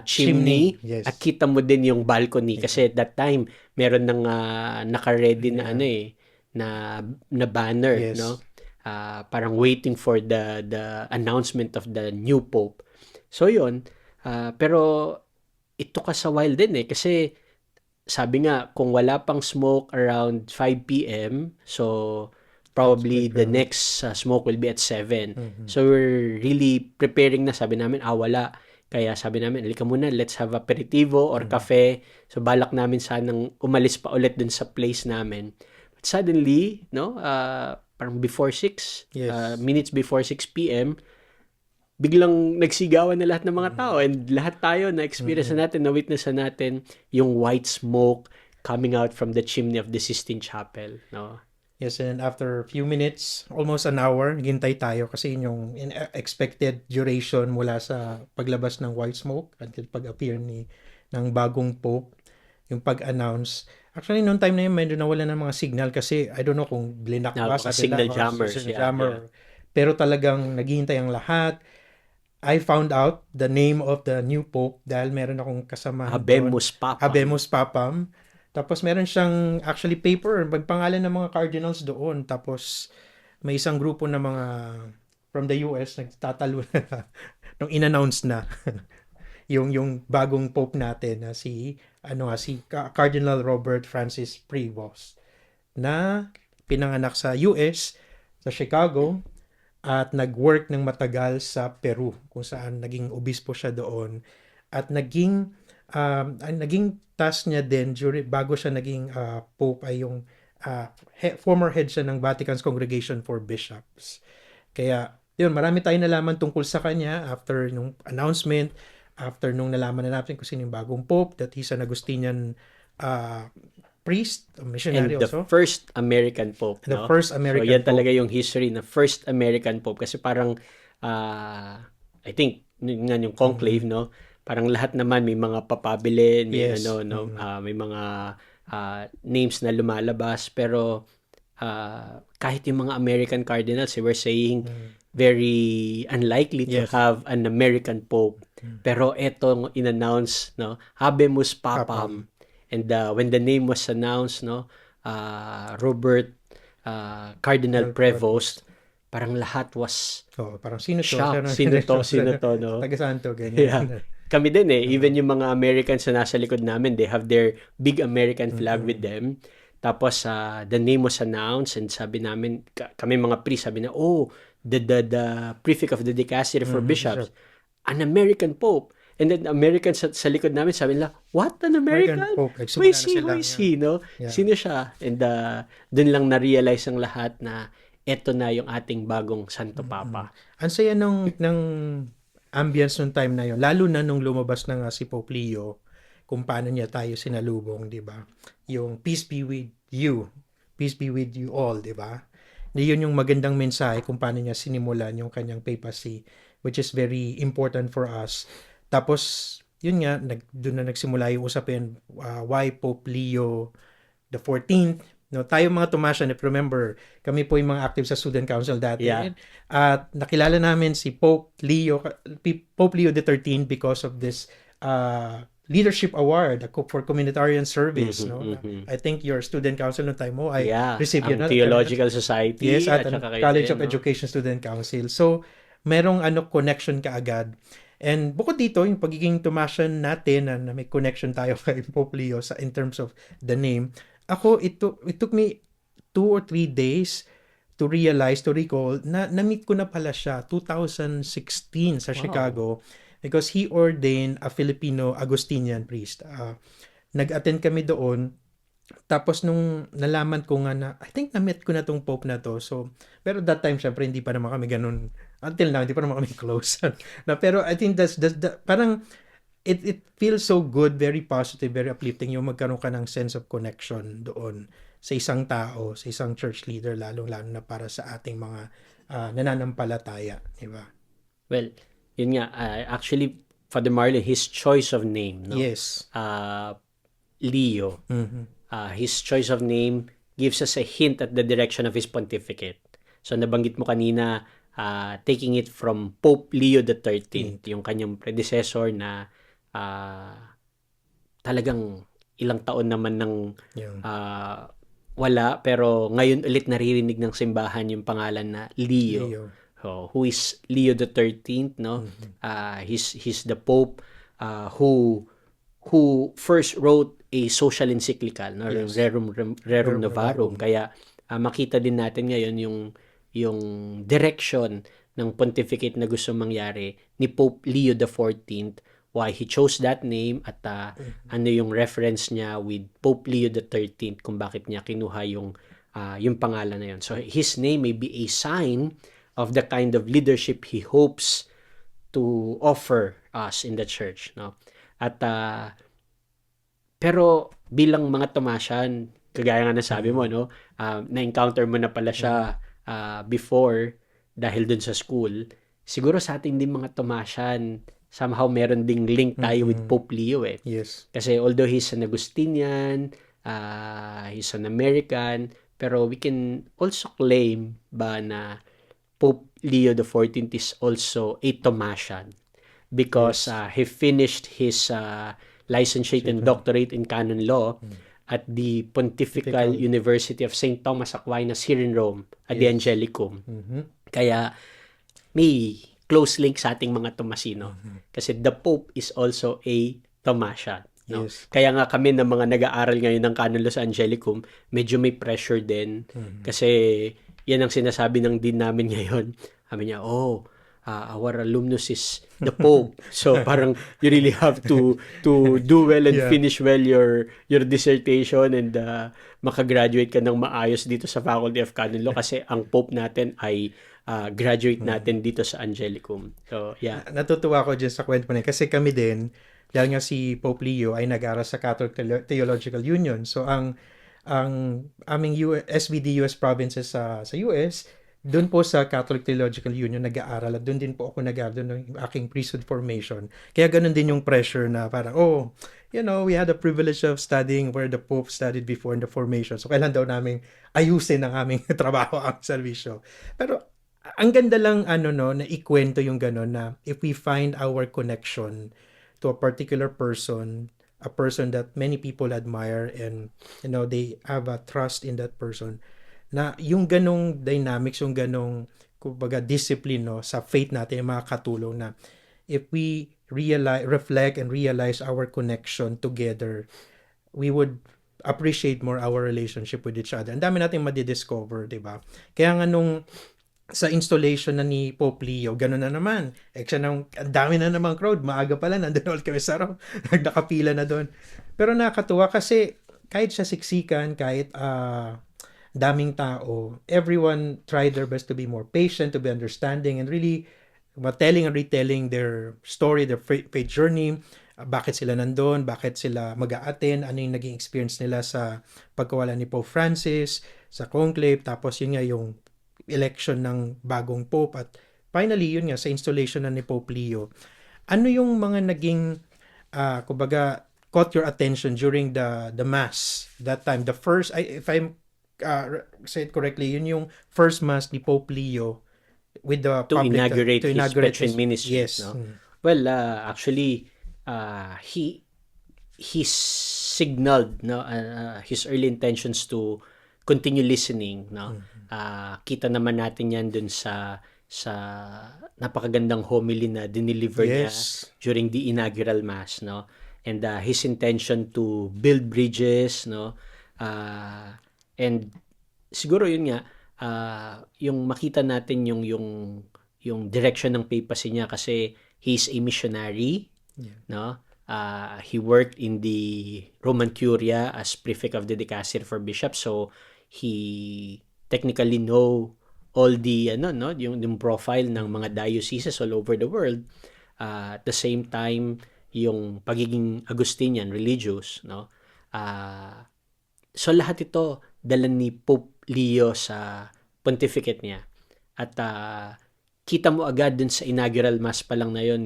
S14: chimney,
S13: yes.
S14: at kita mo din yung balcony kasi at that time meron ng naka-ready na na banner,
S13: Yes.
S14: no? Parang waiting for the announcement of the new pope. So yun, pero it took us a while din kasi sabi nga, kung wala pang smoke around 5 p.m., so probably the next smoke will be at 7. So we're really preparing na. Sabi namin, wala. Kaya sabi namin, halika muna, let's have aperitivo or cafe. So balak namin sanang umalis pa ulit dun sa place namin. But suddenly, no, parang before 6, minutes before 6 p.m., biglang nagsigawan na lahat ng mga tao, and lahat tayo na-experience natin, na-witness natin yung white smoke coming out from the chimney of the Sistine Chapel, no?
S13: Yes, and after a few minutes, almost an hour, naghintay tayo kasi yun yung expected duration mula sa paglabas ng white smoke until pag-appear ng bagong pope, yung pag-announce. Actually, noong time na yun, medyo nawala ng mga signal kasi I don't know kung blinak ba sa
S14: signal jammers.
S13: jammer. Pero talagang naghihintay ang lahat. I found out the name of the new pope dahil meron akong kasama
S14: Habemus Papam.
S13: Habemus Papam. Tapos meron siyang actually paper, magpangalan ng mga cardinals doon. Tapos may isang grupo na mga from the US nagtatalo na nung in-announce na yung bagong pope natin na si Cardinal Robert Francis Prevost na pinanganak sa US, sa Chicago, at nag-work ng matagal sa Peru kung saan naging obispo siya doon, at naging task niya din bago siya naging pope ay yung former head siya ng Vatican's Congregation for Bishops. Kaya yun, marami tayong nalaman tungkol sa kanya after nung announcement, after nung nalaman na natin kung sino yung bagong pope, that he's an Augustinian priest, a missionary
S14: and the
S13: also.
S14: first American Pope.
S13: The first American
S14: so yan
S13: Pope.
S14: talaga yung history na first American Pope kasi parang I think yung conclave, no? Parang lahat naman may mga papabilin, may
S13: Yes.
S14: may mga names na lumalabas, pero kahit yung mga American cardinals, they were saying very unlikely to
S13: Yes.
S14: have an American Pope. Pero etong in-announce, no, Habemus Papam. And when the name was announced, no, Robert Cardinal Prevost, parang lahat was
S13: Parang sino to?
S14: shocked. Sino to, no?
S13: Taga saan to? Ganyan.
S14: Yeah. Kami din even yung mga Americans na nasa likod namin, they have their big American flag with them. Tapos the name was announced and sabi namin, kami mga priest, sabi na, the prefect of the dicastery for bishops, an American Pope. And then Americans sa likod namin, sabi nila, what, an American?
S13: Pope.
S14: Who is he, no?
S13: Yeah.
S14: Sino siya? And dun lang na-realize ang lahat na eto na yung ating bagong Santo Papa.
S13: Ang saya ng ambience nung time na yun, lalo na nung lumabas na nga si Pope Leo, kung paano niya tayo sinalubong, di ba? Yung peace be with you all, di ba? Yun yung magandang mensahe kung paano niya sinimulan yung kanyang papacy, which is very important for us. Tapos, yun nga, doon na nagsimula yung usapin, why Pope Leo the 14th. No, tayo mga Tomasian, if remember, kami po yung mga active sa Student Council dati.
S14: Yeah.
S13: At nakilala namin si Pope Leo the 13th because of this leadership award for communitarian service. I think your Student Council no time mo ay receive yun.
S14: Ang Theological Society.
S13: Yes, at
S14: saka
S13: College
S14: kayo
S13: of Education Student Council. So, merong connection kaagad. And bukod dito, yung pagiging Tomasian natin na may connection tayo kay Pope Leo in terms of the name, ako, it took me 2 or 3 days to recall na na-meet ko na pala siya 2016 sa Chicago because he ordained a Filipino Agustinian priest. Nag-attend kami doon. Tapos nung nalaman ko nga na, I think na-meet ko na tong Pope na to. So, pero that time, syempre, hindi pa naman kami ganun. Until now, hindi pa naman kami close. Pero I think that's parang, it feels so good, very positive, very uplifting yung magkaroon ka ng sense of connection doon sa isang tao, sa isang church leader, lalong-lalo na para sa ating mga nananampalataya. Diba?
S14: Well, yun nga, actually, Father Marlon, his choice of name, no?
S13: Yes.
S14: Leo. His choice of name gives us a hint at the direction of his pontificate. So nabanggit mo kanina, taking it from Pope Leo the 13th, yung kanyang predecessor na talagang ilang taon naman ng wala, pero ngayon ulit naririnig ng simbahan yung pangalan na Leo. Who is Leo the 13th, no? He's the Pope who first wrote a social encyclical, no?
S13: Yes.
S14: Rerum Novarum. Kaya makita din natin ngayon yung direction ng pontificate na gusto mangyari ni Pope Leo the 14th, why he chose that name at ano yung reference niya with Pope Leo the 13th kung bakit niya kinuha yung pangalan na yun. So his name may be a sign of the kind of leadership he hopes to offer us in the church, no? At pero bilang mga Tomasian, kagaya nga nasabi mo, no, na-encounter mo na pala siya before dahil dun sa school. Siguro sa ating din mga Tomasian, somehow meron ding link tayo with Pope Leo eh.
S13: Yes.
S14: Kasi although he's an Agustinian, he's an American, pero we can also claim ba na Pope Leo the 14th is also a Tomasian because he finished his licentiate and doctorate in canon law at the Pontifical University of St. Thomas Aquinas here in Rome at the Angelicum. Kaya may close link sa ating mga Tomasino kasi the Pope is also a Tomasian. No?
S13: Yes.
S14: Kaya nga kami ng mga nag-aaral ngayon ng canon law sa Angelicum, medyo may pressure din kasi yan ang sinasabi ng dean namin ngayon. Sabi niya, our alumnus is the Pope. So parang you really have to do well and finish well your dissertation and makagraduate ka ng maayos dito sa Faculty of Canon Law kasi ang Pope natin ay graduate natin dito sa Angelicum. So yeah.
S13: Natutuwa ako dyan sa kwento mo na kasi kami din, dahil nga si Pope Leo ay nag-aral sa Catholic Theological Union. So ang aming SBD US provinces sa US, doon po sa Catholic Theological Union nag-aaral at doon din po ako nag-aaral ng aking priesthood formation. Kaya ganun din yung pressure na parang, we had the privilege of studying where the Pope studied before in the formation. So kailan daw namin ayusin ang aming trabaho, ang servisyo. Pero ang ganda lang na ikwento yung gano'n na if we find our connection to a particular person, a person that many people admire and they have a trust in that person, na yung ganong dynamics, yung ganong kumbaga discipline sa faith natin yung makakatulong na if we reflect and realize our connection together, we would appreciate more our relationship with each other. Ang dami nating madidiscover, di ba? Kaya nga nung sa installation na ni Pope Leo, gano'n na naman. Ang dami na namang crowd. Maaga pala, nandun ulit kami sa araw. Nakapila na doon. Pero nakakatuwa kasi kahit sa siksikan, kahit daming tao, everyone tried their best to be more patient, to be understanding, and really telling and retelling their story, their faith journey, bakit sila nandun, bakit sila mag-a-attend, ano yung naging experience nila sa pagkawala ni Pope Francis, sa conclave, tapos yun nga yung election ng bagong Pope, at finally yun nga sa installation na ni Pope Leo. Ano yung mga naging kumbaga caught your attention during the mass that time? The first, if I'm say it correctly, yun yung first mass ni Pope Leo with the
S14: to
S13: public
S14: inaugurate his Petrine ministry.
S13: Yes.
S14: No? Well, actually, he signaled his early intentions to continue listening. No, kita naman natin yan dun sa napakagandang homily na dineliver niya during the inaugural mass. No, and his intention to build bridges. No, and siguro yun nga. Yung makita natin yung direction ng papacy niya kasi he's a missionary, no? He worked in the Roman Curia as prefect of the dicastery for bishops, so he technically know all the yung profile ng mga dioceses all over the world. At the same time, yung pagiging Augustinian religious, no? So lahat ito dala ni Pope Leo sa pontificate niya. At kita mo agad dun sa inaugural mass pa lang na yon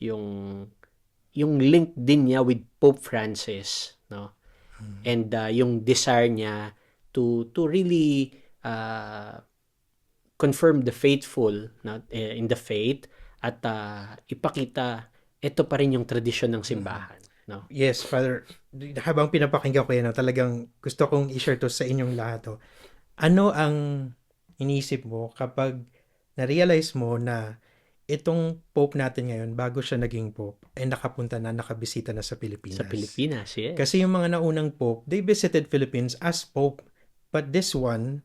S14: yung link din niya with Pope Francis, no? And yung desire niya to really confirm the faithful in the faith at ipakita ito pa rin yung tradisyon ng simbahan. No?
S13: Yes, Father. Habang pinapakinggan ko yan, talagang gusto kong i-share to sa inyong lahat. Ano ang iniisip mo kapag na-realize mo na itong Pope natin ngayon, bago siya naging Pope, ay nakabisita na sa Pilipinas?
S14: Sa Pilipinas, yes.
S13: Kasi yung mga naunang Pope, they visited Philippines as Pope. But this one,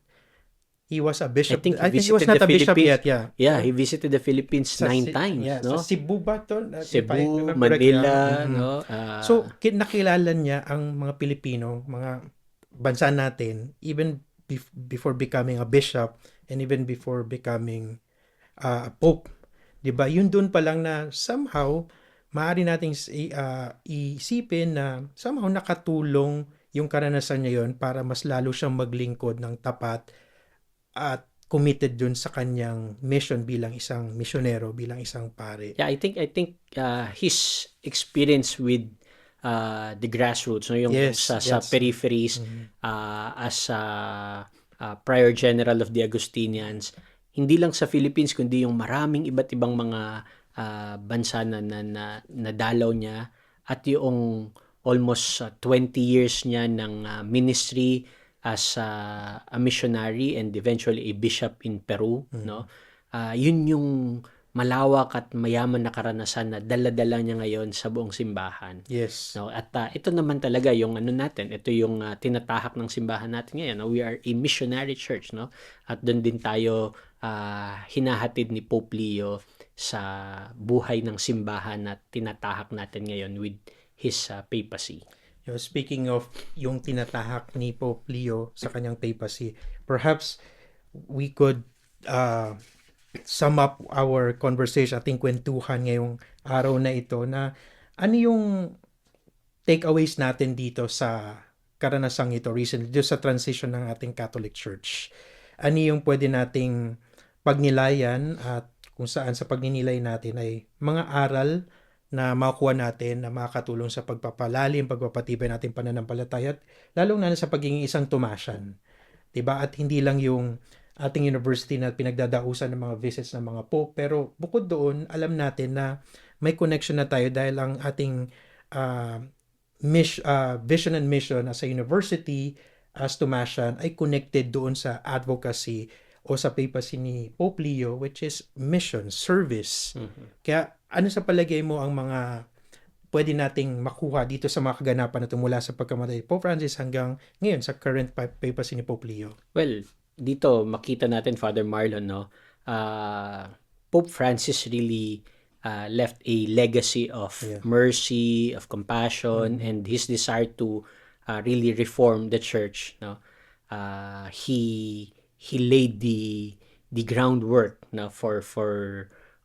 S13: he was a bishop. I think he was not a bishop yet.
S14: Yeah, he visited the Philippines 9 times.
S13: Yeah,
S14: no?
S13: Sa Cebu ba to?
S14: Cebu, Manila. No?
S13: So, nakilala niya ang mga Pilipino, mga bansa natin, even before becoming a bishop and even before becoming a Pope. Diba? Yun dun pa lang na somehow, maaari nating isipin na somehow nakatulong yung karanasan niya yun para mas lalo siyang maglingkod ng tapat at committed dun sa kanyang mission bilang isang misyonero, bilang isang pare.
S14: Yeah, I think his experience with the grassroots, no, yung sa peripheries, as prior general of the Augustinians, hindi lang sa Philippines kundi yung maraming iba't ibang mga bansa na nadalaw niya at yung almost 20 years niya ng ministry as a missionary and eventually a bishop in Peru, no? Yun yung malawak at mayaman na karanasan na dala-dala niya ngayon sa buong simbahan.
S13: Yes.
S14: No? At ito naman talaga yung natin, ito yung tinatahak ng simbahan natin ngayon. No? We are a missionary church, no? At doon din tayo hinahatid ni Pope Leo sa buhay ng simbahan na tinatahak natin ngayon with his papacy.
S13: Speaking of yung tinatahak ni Pope Leo sa kanyang papacy, perhaps we could sum up our conversation, ating kwentuhan ngayong araw na ito, na ano yung takeaways natin dito sa karanasang ito recently, dito sa transition ng ating Catholic Church. Ano yung pwede nating pagnilayan at kung saan sa pagninilay natin ay mga aral na makuha natin na makakatulong sa pagpapalalim, pagpapatibay natin pananampalataya at lalong na sa pagiging isang Tomasian. 'Di ba? At hindi lang yung ating university na pinagdadausan ng mga visits ng mga pope. Pero bukod doon, alam natin na may connection na tayo dahil ang ating vision and mission as a university, as Tomasian, ay connected doon sa advocacy o sa papacy ni Pope Leo, which is mission, service. Kaya ano sa palagay mo ang mga pwede nating makuha dito sa mga kaganapan na ito mula sa pagkamatay ni Pope Francis hanggang ngayon sa current papacy ni Pope Leo?
S14: Well, dito makita natin, Father Marlon, no? Pope Francis really left a legacy of mercy, of compassion, and his desire to really reform the church. No, he laid the groundwork, no, for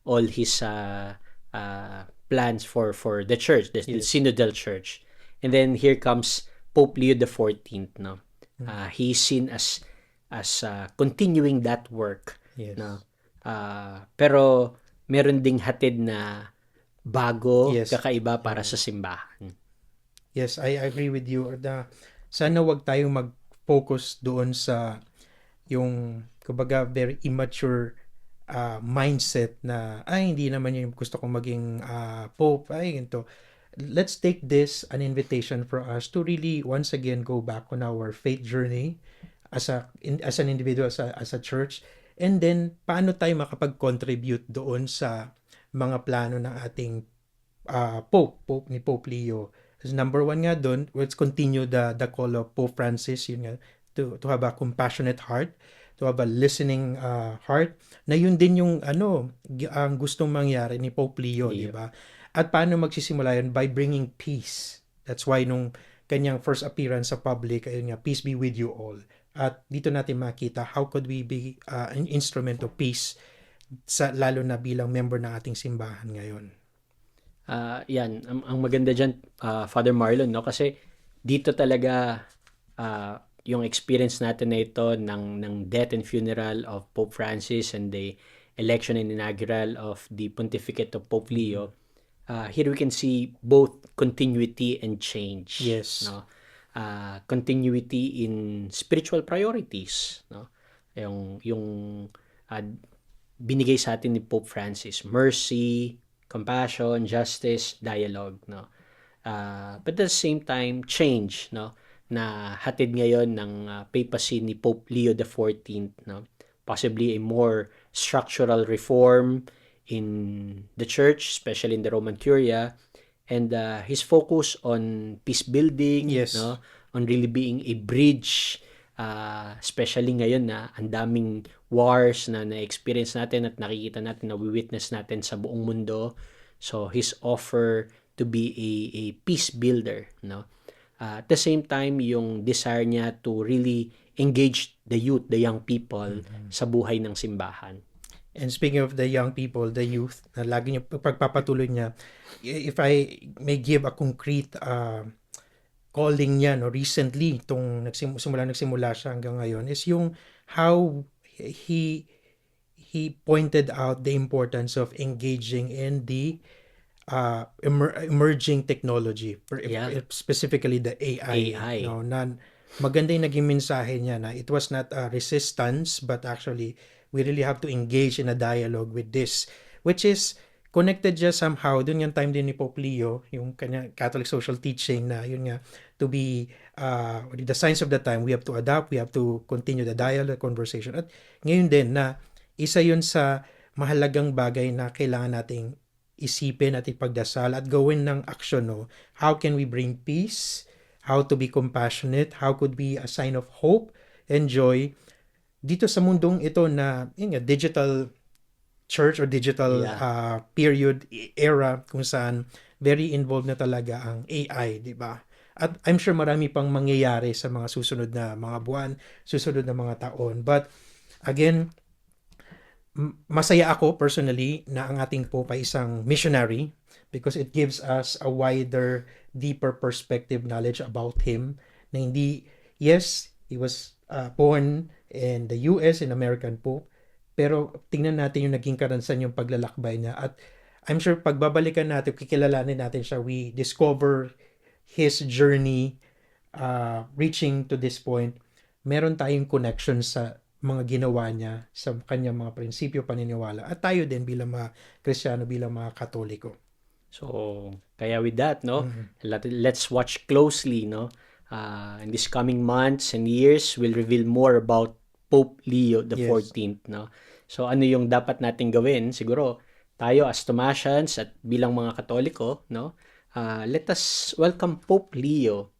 S14: all his plans for the church, the synodal church, and then here comes Pope Leo the 14th. No, he's seen as continuing that work. No, pero meron ding hatid na bago, kakaiba para sa simbahan.
S13: Yes, I agree with you. Sana wag tayong mag-focus doon sa yung kumbaga very immature mindset na hindi naman yung gusto kong maging pope, ganito. Let's take this an invitation for us to really once again go back on our faith journey as an individual, as a church. And then, paano tayo makapag-contribute doon sa mga plano ng ating Pope ni Pope Leo? As number one nga doon, let's continue the call of Pope Francis, yun nga, to have a compassionate heart, to have a listening heart, na yun din yung ang gustong mangyari ni Pope Leo, di ba? At paano magsisimula yun? By bringing peace. That's why nung kanyang first appearance sa public, ayun nga, peace be with you all. At dito natin makita how could we be an instrument of peace lalo na bilang member ng ating simbahan ngayon.
S14: Yan, ang maganda dyan, Father Marlon, no? Kasi dito talaga yung experience natin na ito ng death and funeral of Pope Francis and the election and inaugural of the pontificate of Pope Leo. Here we can see both continuity and change.
S13: Yes.
S14: No? Continuity in spiritual priorities, no? Yung binigay sa atin ni Pope Francis, mercy, compassion, justice, dialogue, no? But at the same time, change, no? Na hatid ngayon ng papacy ni Pope Leo the 14th, no? Possibly a more structural reform in the church, especially in the Roman Curia, and his focus on peace building, no, on really being a bridge, especially ngayon na ang daming wars na na-experience natin at nakikita natin, na witness natin sa buong mundo. So his offer to be a peace builder, no. At the same time, yung desire niya to really engage the youth, the young people sa buhay ng simbahan.
S13: And speaking of the young people, the youth, na lagi niya pagpapatuloy niya, if I may give a concrete calling niya, no, recently, itong nagsimula siya hanggang ngayon, is yung how he pointed out the importance of engaging in the emerging technology, specifically the AI. No, maganda yung naging mensahe niya na it was not a resistance, but actually we really have to engage in a dialogue with this, which is connected just somehow dun yung time din ni Pope Leo, yung kanya Catholic social teaching na yun nga, to be the signs of the time, we have to adapt, we have to continue the dialogue, conversation. At ngayon din na isa yun sa mahalagang bagay na kailangan nating isipin at ipagdasal at gawin ng action, no? How can we bring peace? How to be compassionate? How could be a sign of hope and joy dito sa mundong ito na yun nga, digital church or digital period era kung saan very involved na talaga ang AI, di ba? At I'm sure marami pang mangyayari sa mga susunod na mga buwan, susunod na mga taon. But again, masaya ako personally na ang ating Pope ay isang missionary because it gives us a wider, deeper perspective knowledge about him na hindi, yes, he was born in the US, in American Pope, pero tingnan natin yung naging karansan, yung paglalakbay niya. At I'm sure pagbabalikan natin, kikilalanin natin siya, we discover his journey reaching to this point, meron tayong connection sa mga ginawa niya sa kanyang mga prinsipyo, paniniwala. At tayo din bilang mga Kristiyano, bilang mga Katoliko.
S14: So, kaya with that, no, let's watch closely, no. In these coming months and years, we'll reveal more about Pope Leo the 14th, no. So, ano yung dapat nating gawin? Siguro, tayo as Tomasians at bilang mga Katoliko, no, let us welcome Pope Leo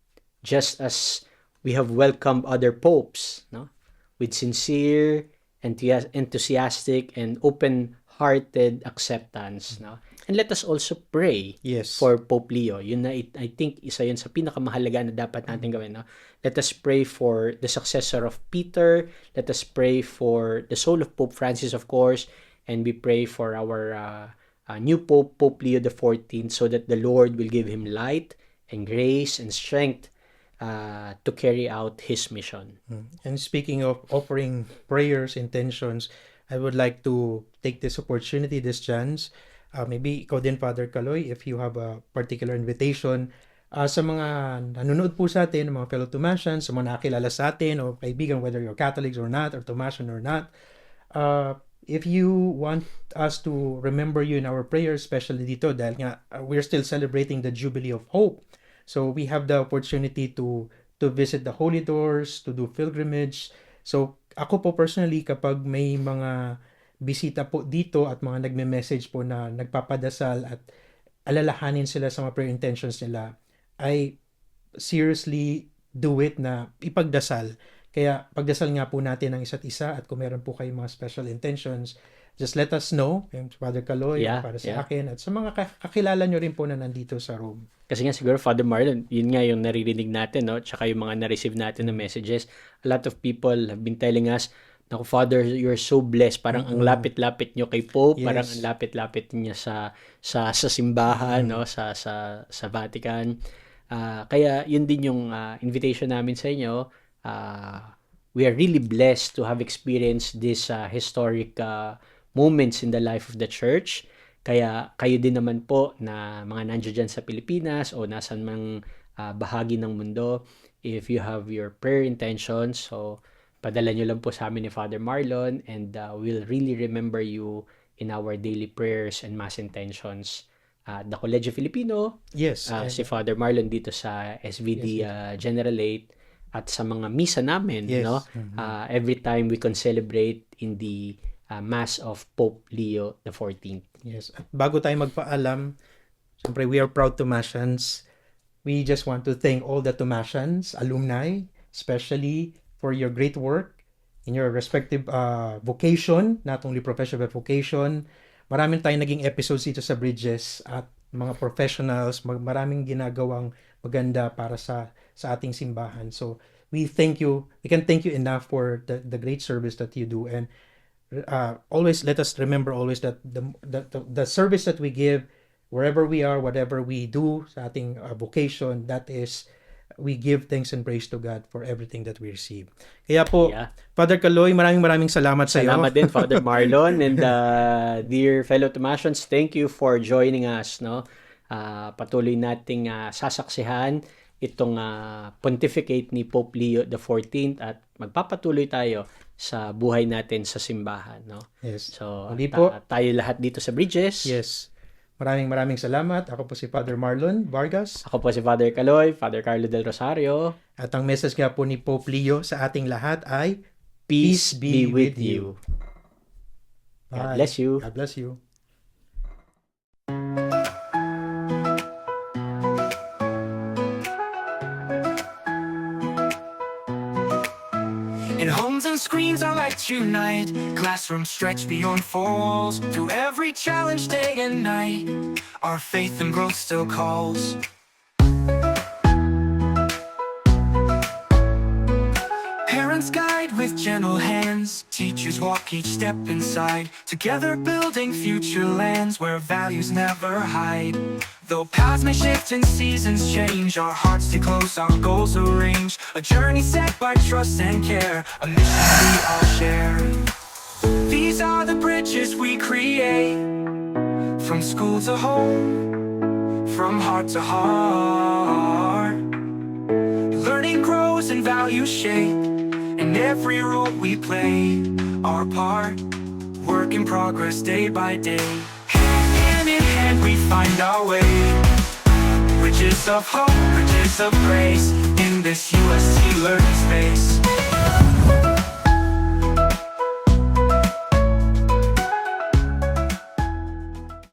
S14: just as we have welcomed other popes, no, with sincere, enthusiastic, and open-hearted acceptance, no. And let us also pray for Pope Leo. Yun na, I think isa yun sa pinakamahalaga na dapat natin gawin, no. Let us pray for the successor of Peter. Let us pray for the soul of Pope Francis, of course, and we pray for our new Pope, Pope Leo the 14th, so that the Lord will give him light and grace and strength to carry out his mission.
S13: And speaking of offering prayers, intentions, I would like to take this opportunity, this chance. Maybe ikaw din, Father Kaloy, if you have a particular invitation sa mga nanonood po sa atin, mga fellow Tomasians, sa mga nakilala sa atin, o kaibigan, whether you're Catholics or not, or Tomasian or not, if you want us to remember you in our prayers, especially dito, dahil nga we're still celebrating the Jubilee of Hope. So we have the opportunity to visit the holy doors, to do pilgrimage. So ako po personally, kapag may mga bisita po dito at mga nagme-message po na nagpapadasal at alalahanin sila sa mga prayer intentions nila, I seriously do it na ipagdasal. Kaya pagdasal nga po natin ang isa't isa, at kung meron po kayong mga special intentions, just let us know, Father Kaloy, para sa akin, at sa mga kakilala nyo rin po na nandito sa Rome.
S14: Kasi nga siguro, Father Marlon, yun nga yung naririnig natin, no? Tsaka yung mga na-receive natin na messages. A lot of people have been telling us, naku, Father, you're so blessed. Parang ang lapit-lapit nyo kay Pope, parang ang lapit-lapit niya sa simbahan, no? Sa Vatican. Kaya yun din yung invitation namin sa inyo. We are really blessed to have experienced this historic moments in the life of the church. Kaya kayo din naman po na mga nandiyo dyan sa Pilipinas o nasan mang bahagi ng mundo, if you have your prayer intentions, so padala nyo lang po sa amin ni Father Marlon, and we'll really remember you in our daily prayers and mass intentions. The Colegio Filipino, si Father Marlon dito sa SVD General 8, at sa mga misa namin, no? Every time we can celebrate in the Mass of Pope Leo the 14th.
S13: Yes. At bago tayo magpaalam, siyempre we are proud Tomasians. We just want to thank all the Tomasians, alumni, especially for your great work in your respective vocation, not only profession but vocation. Maraming tayong naging episodes dito sa Bridges, at mga professionals, maraming ginagawang maganda para sa ating simbahan. So we thank you. We can thank you enough for the great service that you do, and always let us remember always that the service that we give wherever we are, whatever we do sa ating vocation, that is, we give thanks and praise to God for everything that we receive. Kaya po, Father Kaloy, maraming salamat sa iyo.
S14: Salamat din, Father Marlon, and dear fellow Tomasians, thank you for joining us, no. Patuloy nating sasaksihan itong pontificate ni Pope Leo the 14th, at magpapatuloy tayo sa buhay natin sa simbahan, no.
S13: Yes.
S14: So tayo lahat dito sa Bridges.
S13: Yes. Maraming salamat. Ako po si Father Marlon Vargas.
S14: Ako po si Father Kaloy, Father Carlo del Rosario.
S13: At ang message nga po ni Pope Leo sa ating lahat ay
S14: Peace be with you.
S13: Bye.
S14: God bless you.
S13: God bless you.
S1: In homes and screens our lights unite, classrooms stretch beyond four walls. Through every challenge day and night, our faith and growth still calls. Parents guide with gentle hands, teachers walk each step inside, together building future lands where values never hide. Though paths may shift and seasons change, our hearts stay close, our goals arrange. A journey set by trust and care, a mission we all share. These are the bridges we create, from school to home, from heart to heart. Learning grows and values shape, and every role we play our part, work in progress day by day. Hand in hand we find our way, riches of hope, riches of grace, in this UST learning space.